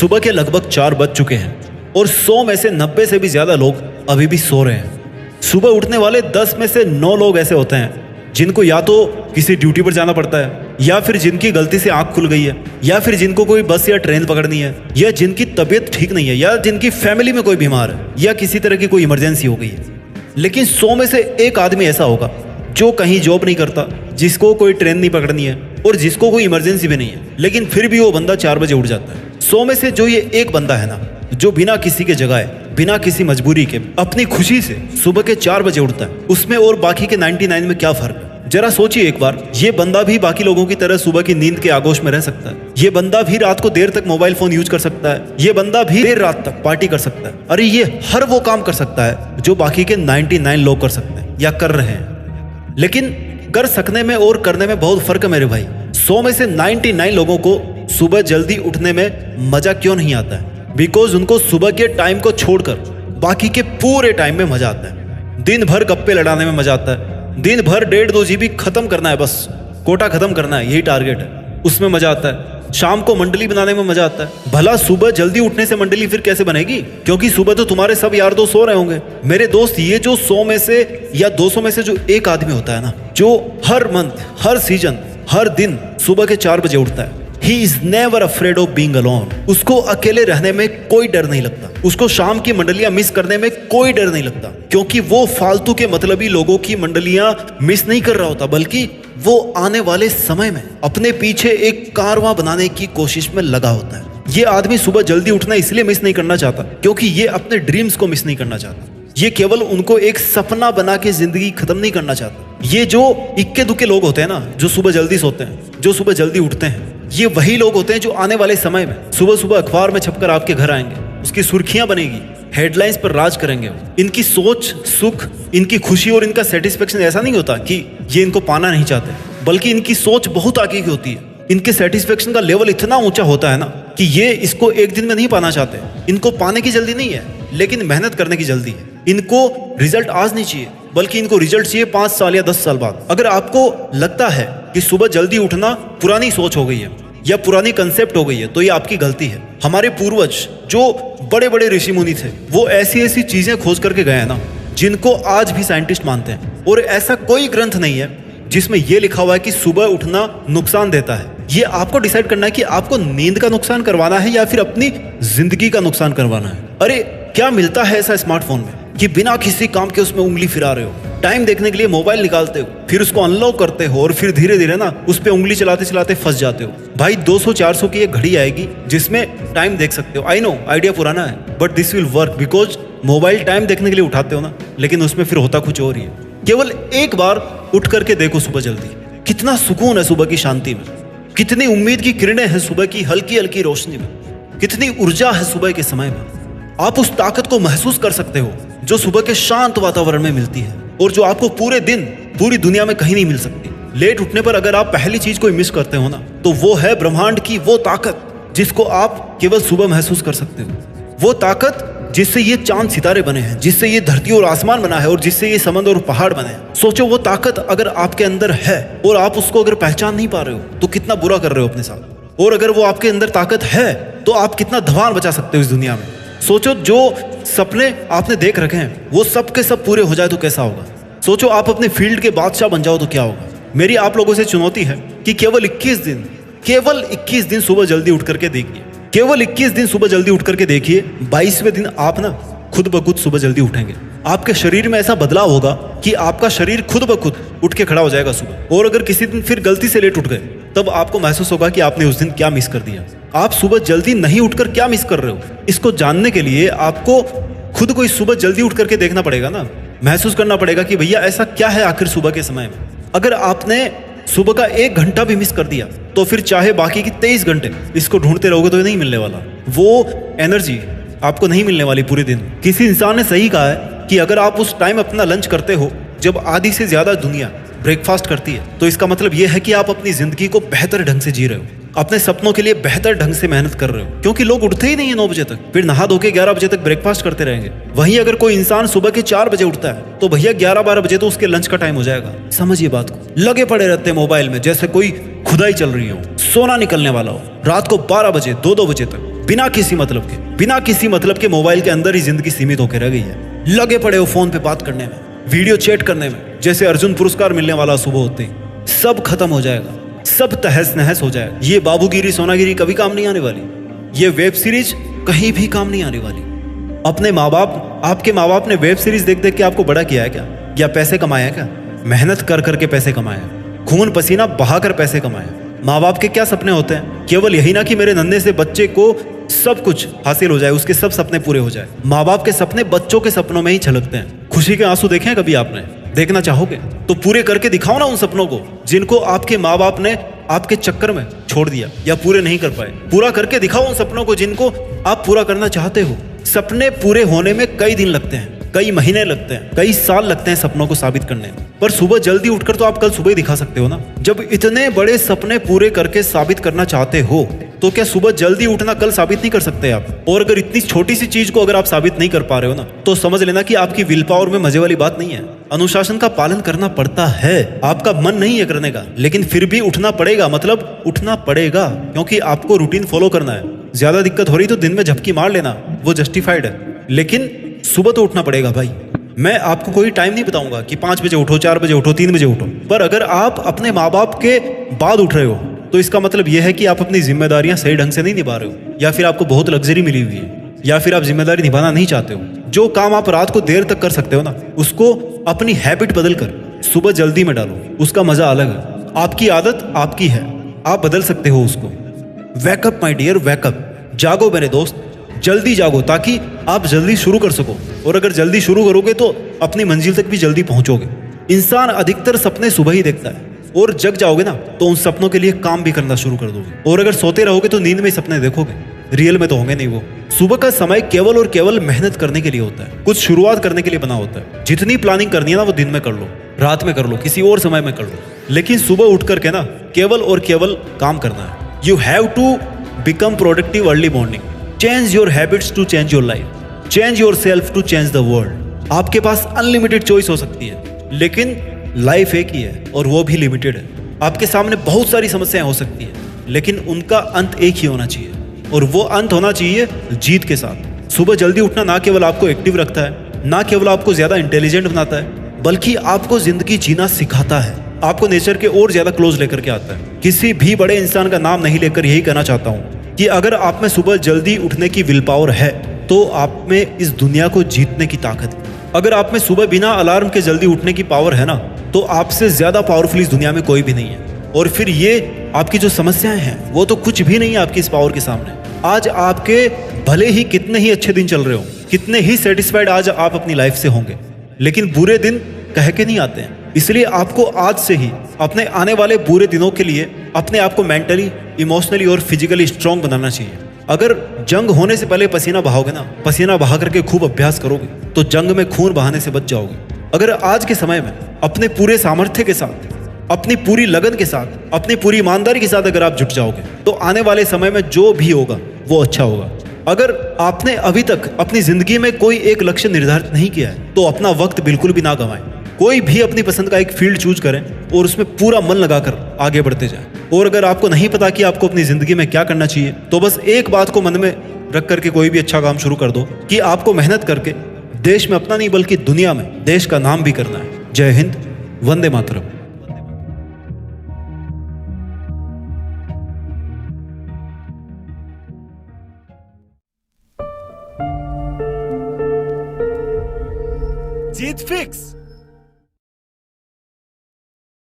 सुबह के लगभग 4 बज चुके हैं और 100 में से 90 से भी ज्यादा लोग अभी भी सो रहे हैं। सुबह उठने वाले 10 में से 9 लोग ऐसे होते हैं जिनको या तो किसी ड्यूटी पर जाना पड़ता है, या फिर जिनकी गलती से आंख खुल गई है, या फिर जिनको कोई बस या ट्रेन पकड़नी है, या जिनकी तबीयत ठीक नहीं है, या जिनकी फैमिली में कोई बीमार है, या किसी तरह की कोई इमरजेंसी हो गई है। लेकिन 100 में से एक आदमी ऐसा होगा जो कहीं जॉब नहीं करता, जिसको कोई ट्रेन नहीं पकड़नी है और जिसको कोई इमरजेंसी भी नहीं है, लेकिन फिर भी वो बंदा 4 बजे उठ जाता है। 100 में से जो ये एक बंदा है ना, जो बिना किसी के जगाए, बिना किसी मजबूरी के, अपनी खुशी से सुबह के 4 बजे उठता है, उसमें और बाकी के 99 में क्या फर्क है? जरा सोचिए एक बार, ये बंदा भी बाकी लोगों की तरह सुबह की नींद के आगोश में रह सकता है। ये बंदा भी रात को देर तक मोबाइल फोन यूज कर सकता है। ये बंदा भी देर रात तक पार्टी कर सकता है। अरे ये हर वो काम कर सकता है जो बाकी के 99 लोग कर सकते हैं या कर रहे हैं। लेकिन कर सकने में और करने में बहुत फर्क है मेरे भाई। 100 में से 99 लोगों को सुबह जल्दी उठने में मजा क्यों नहीं आता है? बिकॉज उनको सुबह के टाइम को छोड़कर बाकी के पूरे टाइम में मजा आता है। दिन भर गप्पे लड़ाने में मजा आता है, दिन भर 1.5-2 GB खत्म करना है, बस कोटा खत्म करना है, यही टारगेट है, उसमें मजा आता है। शाम को मंडली बनाने में मजा आता है। भला सुबह जल्दी उठने से मंडली फिर कैसे बनेगी? क्योंकि सुबह तो तुम्हारे सब यार दोस्त सो रहे होंगे। मेरे दोस्त, ये जो 100 में से या 200 में से जो एक आदमी होता है ना, जो हर मंथ, हर सीजन, हर दिन सुबह के 4 बजे उठता है, He is never afraid of being alone. उसको अकेले रहने में कोई डर नहीं लगता। उसको शाम की मंडलियां मिस करने में कोई डर नहीं लगता, क्योंकि वो फालतू के मतलबी लोगों की मंडलियां मिस नहीं कर रहा होता, बल्कि वो आने वाले समय में अपने पीछे एक कारवां बनाने की कोशिश में लगा होता है। ये आदमी सुबह जल्दी उठना इसलिए मिस नहीं करना चाहता क्योंकि ये अपने ड्रीम्स को मिस नहीं करना चाहता। ये केवल उनको एक सपना बना के जिंदगी खत्म नहीं करना चाहता। ये जो इक्के दुक्के लोग होते हैं ना, जो सुबह जल्दी सोते हैं, जो सुबह जल्दी उठते हैं, ये वही लोग होते हैं जो आने वाले समय में सुबह सुबह अखबार में छपकर आपके घर आएंगे, उसकी सुर्खियां बनेगी, हेडलाइंस पर राज करेंगे। इनकी सोच, सुख, इनकी खुशी और इनका सेटिस्फेक्शन ऐसा नहीं होता कि ये इनको पाना नहीं चाहते, बल्कि इनकी सोच बहुत आगे की होती है। इनके सेटिस्फेक्शन का लेवल इतना ऊंचा होता है ना कि ये इसको एक दिन में नहीं पाना चाहते। इनको पाने की जल्दी नहीं है, लेकिन मेहनत करने की जल्दी है। इनको रिजल्ट आज नहीं चाहिए, बल्कि इनको रिजल्ट चाहिए 5 साल या 10 साल बाद। अगर आपको लगता है कि सुबह जल्दी उठना पुरानी सोच हो गई है या पुरानी कंसेप्ट हो गई है, तो ये आपकी गलती है। हमारे पूर्वज जो बड़े बड़े ऋषि मुनि थे, वो ऐसी ऐसी चीजें खोज करके गए हैं ना, जिनको आज भी साइंटिस्ट मानते हैं। और ऐसा कोई ग्रंथ नहीं है जिसमें यह लिखा हुआ है कि सुबह उठना नुकसान देता है। ये आपको डिसाइड करना है कि आपको नींद का नुकसान करवाना है या फिर अपनी जिंदगी का नुकसान करवाना है। अरे क्या मिलता है ऐसा स्मार्टफोन में कि बिना किसी काम के उसमें उंगली फिरा रहे हो, टाइम देखने के लिए मोबाइल निकालते हो, फिर उसको अनलॉक करते हो और फिर धीरे धीरे ना उस पे उंगली चलाते चलाते फंस जाते हो। भाई 200-400 की एक घड़ी आएगी जिसमें टाइम देख सकते हो। आई नो आइडिया पुराना है, but this will work because mobile time देखने के लिए उठाते हो ना, लेकिन उसमें फिर होता कुछ और ही है। केवल एक बार उठ करके देखो सुबह जल्दी, कितना सुकून है सुबह की शांति में, कितनी उम्मीद की किरणें हैं सुबह की हल्की हल्की रोशनी में, कितनी ऊर्जा है सुबह के समय में। आप उस ताकत को महसूस कर सकते हो जो सुबह के शांत वातावरण में मिलती है और जो आपको पूरे दिन पूरी दुनिया में कहीं नहीं मिल सकती। लेट उठने पर अगर आप पहली चीज को मिस करते हो ना, तो वो है ब्रह्मांड की वो ताकत जिसको आप केवल सुबह महसूस कर सकते हो। वो ताकत जिससे ये चांद सितारे बने हैं, जिससे ये धरती और आसमान बना है और जिससे ये समंदर और पहाड़ बने हैं। सोचो वो ताकत अगर आपके अंदर है और आप उसको अगर पहचान नहीं पा रहे हो तो कितना बुरा कर रहे हो अपने साथ। और अगर वो आपके अंदर ताकत है तो आप कितना धमाल बचा सकते हो इस दुनिया में। सोचो जो सपने आपने देख रखे हैं वो सब के सब पूरे हो जाए तो कैसा होगा। सोचो आप अपने फील्ड के बादशाह बन जाओ तो क्या होगा। मेरी आप लोगों से चुनौती है कि केवल 21 दिन सुबह जल्दी उठ करके देखिए। केवल 21 दिन सुबह जल्दी उठ करके देखिए। 22वें दिन आप ना खुद ब खुद सुबह जल्दी उठेंगे। आपके शरीर में ऐसा बदलाव होगा कि आपका शरीर खुद ब खुद उठ के खड़ा हो जाएगा सुबह। और अगर किसी दिन फिर गलती से लेट उठ गए, तब आपको महसूस होगा कि आपने उस दिन क्या मिस कर दिया। आप सुबह जल्दी नहीं उठकर क्या मिस कर रहे हो, इसको जानने के लिए आपको खुद को इस सुबह जल्दी उठ करके देखना पड़ेगा ना। महसूस करना पड़ेगा कि भैया ऐसा क्या है आखिर सुबह के समय में। अगर आपने सुबह का 1 घंटा भी मिस कर दिया तो फिर चाहे बाकी की 23 घंटे इसको ढूंढते रहोगे तो नहीं मिलने वाला। वो एनर्जी आपको नहीं मिलने वाली पूरे दिन। किसी इंसान ने सही कहा है कि अगर आप उस टाइम अपना लंच करते हो जब आधी से ज्यादा दुनिया ब्रेकफास्ट करती है, तो इसका मतलब यह है कि आप अपनी जिंदगी को बेहतर ढंग से जी रहे हो, अपने सपनों के लिए बेहतर ढंग से मेहनत कर रहे हो। क्योंकि लोग उठते ही नहीं है 9 बजे तक, फिर नहा धो के 11 बजे तक ब्रेकफास्ट करते रहेंगे। वहीं अगर कोई इंसान सुबह के 4 बजे उठता है तो भैया 11-12 बजे तो उसके लंच का टाइम हो जाएगा। समझिए बात को। लगे पड़े रहते हैं मोबाइल में जैसे कोई खुदाई चल रही हो, सोना निकलने वाला हो। रात को 12 बजे 2-2 बजे तक बिना किसी मतलब के मोबाइल के अंदर ही जिंदगी सीमित होकर रह गई है। लगे पड़े हो फोन पे बात करने में, वीडियो चैट करने में, जैसे अर्जुन पुरस्कार मिलने वाला सुबह होते ही सब खत्म हो जाएगा, सब तहस नहस हो जाएगा। ये बाबूगिरी सोनागिरी कभी काम नहीं आने वाली, ये वेब सीरीज कहीं भी काम नहीं आने वाली। अपने माँ बाप, आपके माँ बाप ने वेब सीरीज देख देख के आपको बड़ा किया है क्या? या पैसे कमाया है क्या? मेहनत कर करके पैसे कमाया, खून पसीना बहाकर पैसे कमाया। माँ बाप के क्या सपने होते हैं? केवल यही ना कि मेरे नन्हे से बच्चे को सब कुछ हासिल हो जाए, उसके सब सपने पूरे हो जाए। माँ बाप के सपने बच्चों के सपनों में ही छलकते हैं। खुशी के आंसू देखे हैं कभी आपने? देखना चाहोगे तो पूरे करके दिखाओ ना उन सपनों को जिनको आपके माँ बाप ने आपके चक्कर में छोड़ दिया या पूरे नहीं कर पाए। पूरा करके दिखाओ उन सपनों को जिनको आप पूरा करना चाहते हो। सपने पूरे होने में कई दिन लगते हैं, कई महीने लगते हैं, कई साल लगते हैं सपनों को साबित करने में, पर सुबह जल्दी उठकर तो आप कल सुबह ही दिखा सकते हो ना। जब इतने बड़े सपने पूरे करके साबित करना चाहते हो तो क्या सुबह जल्दी उठना कल साबित नहीं कर सकते आप? और अगर इतनी छोटी सी चीज को अगर आप साबित नहीं कर पा रहे हो ना, तो समझ लेना कि आपकी विल पावर में मजे वाली बात नहीं है। अनुशासन का पालन करना पड़ता है, आपका मन नहीं है करने का, लेकिन फिर भी उठना पड़ेगा। मतलब उठना पड़ेगा क्योंकि आपको रूटीन फॉलो करना है। ज्यादा दिक्कत हो रही तो दिन में झपकी मार लेना, वो जस्टिफाइड है, लेकिन सुबह तो उठना पड़ेगा भाई। मैं आपको कोई टाइम नहीं बताऊंगा कि 5 बजे उठो, 4 बजे उठो, 3 बजे उठो, पर अगर आप अपने माँ बाप के बाद उठ रहे हो तो इसका मतलब यह है कि आप अपनी जिम्मेदारियां सही ढंग से नहीं निभा रहे हो, या फिर आपको बहुत लग्जरी मिली हुई है, या फिर आप जिम्मेदारी निभाना नहीं चाहते हो। जो काम आप रात को देर तक कर सकते हो ना, उसको अपनी हैबिट बदल कर सुबह जल्दी में डालो, उसका मजा अलग है। आपकी आदत आपकी है, आप बदल सकते हो उसको। वैकअप माय डियर, वैकअप, जागो मेरे दोस्त, जल्दी जागो ताकि आप जल्दी शुरू कर सको। और अगर जल्दी शुरू करोगे तो अपनी मंजिल तक भी जल्दी पहुंचोगे। इंसान अधिकतर सपने सुबह ही देखता है, और जग जाओगे ना तो उन सपनों के लिए काम भी करना शुरू कर दोगे। और अगर सोते रहोगे तो नींद में सपने देखोगे, रियल में तो होंगे नहीं वो। सुबह का समय केवल और केवल मेहनत करने के लिए होता है, कुछ शुरुआत करने के लिए बना होता है। जितनी प्लानिंग करनी है ना वो दिन में कर लो, रात में कर लो, किसी और समय में कर लो, लेकिन सुबह उठ करके ना केवल और केवल काम करना है। You have to become productive early morning. Change your habits to change your life, change yourself to change the world. आपके पास अनलिमिटेड चॉइस हो सकती है, लेकिन लाइफ एक ही है और वो भी लिमिटेड है। आपके सामने बहुत सारी समस्याएं हो सकती है, लेकिन उनका अंत एक ही होना चाहिए, और वो अंत होना चाहिए जीत के साथ। सुबह जल्दी उठना ना केवल आपको एक्टिव रखता है, ना केवल आपको ज्यादा इंटेलिजेंट बनाता है, बल्कि आपको जिंदगी जीना सिखाता है, आपको नेचर के और ज्यादा क्लोज लेकर के आता है। किसी भी बड़े इंसान का नाम नहीं लेकर यही कहना चाहता हूँ कि अगर आप में सुबह जल्दी उठने की विल पावर है तो आप में इस दुनिया को जीतने की ताकत है। अगर आप में सुबह बिना अलार्म के जल्दी उठने की पावर है ना, तो आपसे ज्यादा पावरफुल इस दुनिया में कोई भी नहीं है। और फिर ये आपकी जो समस्याएं हैं वो तो कुछ भी नहीं है आपकी इस पावर के सामने। आज आपके भले ही कितने ही अच्छे दिन चल रहे हो, कितने ही सेटिस्फाइड आज आप अपनी लाइफ से होंगे, लेकिन बुरे दिन कह के नहीं आते हैं। इसलिए आपको आज से ही अपने आने वाले बुरे दिनों के लिए अपने आप को मेंटली, इमोशनली और फिजिकली स्ट्रांग बनाना चाहिए। अगर जंग होने से पहले पसीना बहाओगे ना, पसीना बहा करके खूब अभ्यास करोगे तो जंग में खून बहाने से बच जाओगे। अगर आज के समय में अपने पूरे सामर्थ्य के साथ, अपनी पूरी लगन के साथ, अपनी पूरी ईमानदारी के साथ अगर आप जुट जाओगे तो आने वाले समय में जो भी होगा वो अच्छा होगा। अगर आपने अभी तक अपनी जिंदगी में कोई एक लक्ष्य निर्धारित नहीं किया है तो अपना वक्त बिल्कुल भी ना गंवाएं। कोई भी अपनी पसंद का एक फील्ड चूज करें और उसमें पूरा मन लगाकर आगे बढ़ते जाएं। और अगर आपको नहीं पता कि आपको अपनी जिंदगी में क्या करना चाहिए तो बस एक बात को मन में रख करके कोई भी अच्छा काम शुरू कर दो कि आपको मेहनत करके देश में अपना नहीं बल्कि दुनिया में देश का नाम भी करना है। जय हिंद, वंदे मातरम। जीत फिक्स।